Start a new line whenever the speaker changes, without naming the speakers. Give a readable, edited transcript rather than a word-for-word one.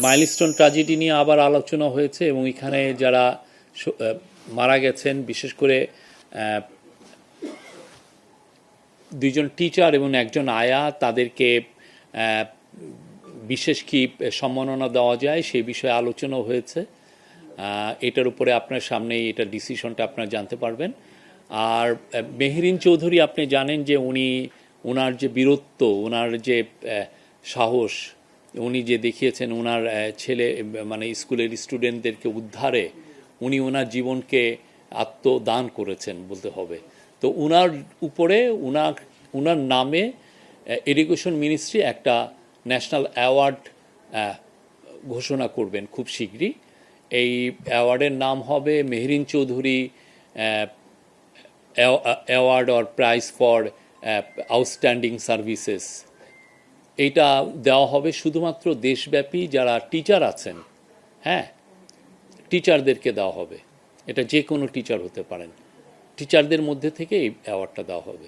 Milestone tragedy নিয়ে আবার আলোচনা হয়েছে এবং এখানে যারা মারা গেছেন, বিশেষ করে দুইজন টিচার এবং একজন আয়া, তাদেরকে বিশেষ কি সম্মাননা দেওয়া যায় সেই বিষয়ে আলোচনা হয়েছে। এটার উপরে আপনার সামনেই এটা ডিসিশনটা আপনারা জানতে পারবেন। আর মেহেরিন চৌধুরী, আপনি জানেন যে ওনার যে বীরত্ব, ওনার যে সাহস উনি যে দেখিয়েছেন, ওনার ছেলে মানে স্কুলের স্টুডেন্টদেরকে উদ্ধারে উনি ওনার জীবনকে আত্মদান করেছেন বলতে হবে। তো ওনার উপরে ওনার নামে এডুকেশন মিনিস্ট্রি একটা ন্যাশনাল অ্যাওয়ার্ড ঘোষণা করবেন খুব শীঘ্রই। এই অ্যাওয়ার্ডের নাম হবে Meherin Chowdhury award or prize for outstanding services. এইটা দেওয়া হবে শুধুমাত্র দেশব্যাপী যারা টিচার আছেন, হ্যাঁ, টিচারদেরকে দেওয়া হবে। এটা যে কোনো টিচার হতে পারেন, টিচারদের মধ্যে থেকে এই অ্যাওয়ার্ডটা দেওয়া হবে।